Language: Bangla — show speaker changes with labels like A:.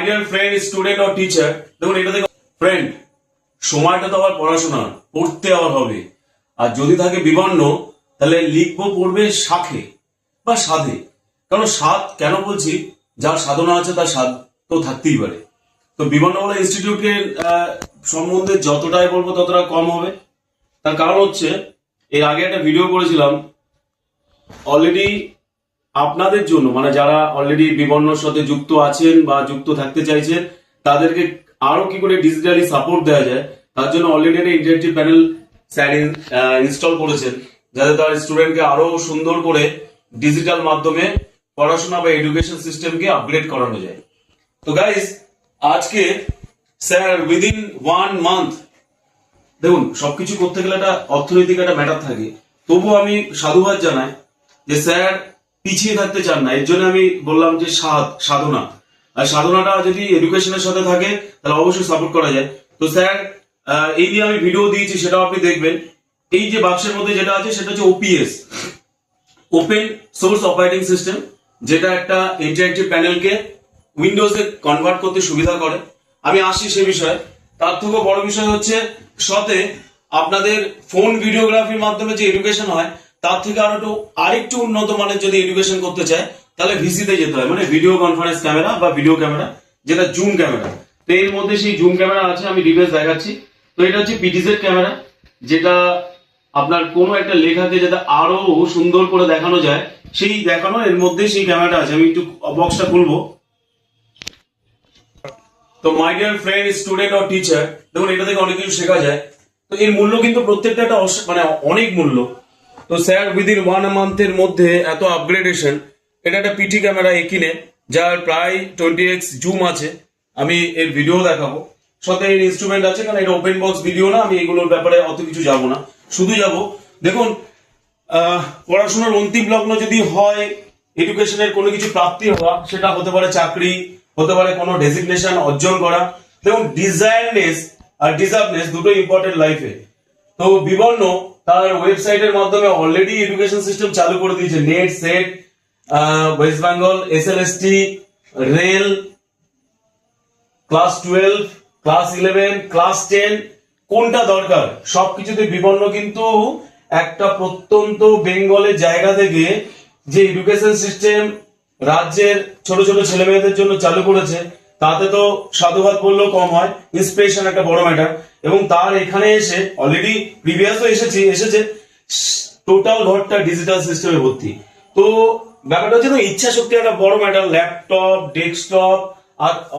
A: Dear friend, student or teacher, দেখুন এটা দেখো ফ্রেন্ড, সময়টা তো আবার পড়াশোনা পড়তে আবার হবে। আর যদি থাকে বিবর্ণ, তাহলে লিখবো পড়বে শাখে বা সাধে। কারণ স্বাদ কেন বলছি, যার সাধনা আছে তার স্বাদ তো থাকতেই পারে। তো বিবর্ণমালা ইনস্টিটিউটকে সম্বন্ধে যতটাই বলবো ততটা কম হবে। তার কারণ হচ্ছে, এর আগে একটা ভিডিও করেছিলাম অলরেডি আপনাদের জন্য, মানে যারা অলরেডি বিবর্ণর সাথে যুক্ত আছেন বা যুক্ত থাকতে চাইছেন, তাদেরকে আরো কি করে ডিজিটালি সাপোর্ট দেওয়া যায় তার জন্য অলরেডি একটা ইন্টারেক্টিভ প্যানেল স্যার ইনস্টল করেছেন, যাতে তার স্টুডেন্টকে আরো সুন্দর করে ডিজিটাল মাধ্যমে পড়াশোনা বা এডুকেশন সিস্টেমকে আপগ্রেড করানো যায়। তো গাইস, আজকে স্যার উইদিন 1 মান্থ, দেখুন সবকিছু করতে গেলে একটা অর্থনৈতিক একটা ম্যাটার থাকে, তবু আমি সাধুবাদ জানাই যে স্যার পিছিয়ে থাকতে চান না। এর জন্য আমি বললাম যে সাধনা, আর সাধনাটা যদি এডুকেশনের সাথে থাকে তাহলে অবশ্যই সাপোর্ট করা যায়। তো স্যার এই নিয়ে আমি ভিডিও দিয়েছি, সেটাও আপনি দেখবেন। এই যে বাক্সের মধ্যে যেটা আছে সেটা হচ্ছে OPS, open source operating system, যেটা একটা ইন্টারেক্টিভ প্যানেলকে উইন্ডোজে কনভার্ট করতে সুবিধা করে। আমি আসছি সে বিষয়ে। তার থেকেও বড় বিষয় হচ্ছে সাথে আপনাদের ফোন ভিডিওগ্রাফির মাধ্যমে যে এডুকেশন হয়, তার থেকে আরেকটু উন্নত মানের যদি এডুকেশন করতে চায় তাহলে ভিসিতে যেতে হয়, মানে ভিডিও কনফারেন্স ক্যামেরা বা ভিডিও ক্যামেরা, যেটা জুম ক্যামেরা। তো এর মধ্যে সেই জুম ক্যামেরা আছে, আমি ডিভাইস দেখাচ্ছি। তো এটা হচ্ছে পিটিজেড ক্যামেরা, যেটা আপনার কোনো একটা লেখাকে যাতে আরো সুন্দর করে দেখানো যায় সেই দেখানো, এর মধ্যে সেই ক্যামেরাটা আছে। আমি একটু বক্সটা খুলবো। তো my dear friend, student or teacher, দেখুন এটা থেকে অনেক কিছু শেখা যায়। তো এর মূল্য কিন্তু প্রত্যেকটা একটা মানে অনেক মূল্য। তো স্যার উইদিন 1 মান্থের মধ্যে এত আপগ্রেডেশন, এটা একটা পিটি ক্যামেরা একিনে, যার প্রায় 20x জুম আছে। আমি এর ভিডিও দেখাবো, সাথে এর ইনস্ট্রুমেন্ট আছে, কারণ এটা ওপেন বক্স ভিডিও না, আমি এগুলোর ব্যাপারে অত কিছু যাবো না। শুধু যাব, দেখুন পড়াশোনার অন্তিম লগ্ন যদি হয় এডুকেশনের কোনো কিছু প্রাপ্তি হওয়া, সেটা হতে পারে চাকরি, হতে পারে কোনো ডেজিগনেশন অর্জন করা। দেখুন ডিজায়ারনেস আর ডিজার্ভনেস দুটো ইম্পর্টেন্ট লাইফে। তো বিবর্ণ তার ওয়েবসাইটের মাধ্যমে অলরেডি এডুকেশন সিস্টেম চালু করে দিয়েছে। Net, set, West Bengal, SLST, rail, class 12, class 11, class 10, কোনটা দরকার সবকিছুতে বিবর্ণ কিন্তু একটা প্রত্যন্ত বেঙ্গলের জায়গা থেকে যে এডুকেশন সিস্টেম রাজ্যের ছোট ছোট ছেলে মেয়েদের জন্য চালু করেছে, তাতে তো সাধুবাদ বললেও কম হয়। ইন্সপিরেশন একটা বড় ম্যাটার। এবং তার এখানে এসে অলরেডি প্রিভিয়াসও এসেছে টোটাল ঘরটা ডিজিটাল সিস্টেমে ভর্তি। তো ব্যাপারটা হচ্ছে ইচ্ছা শক্তি একটা বড় ম্যাটার। ল্যাপটপ, ডেস্কটপ আর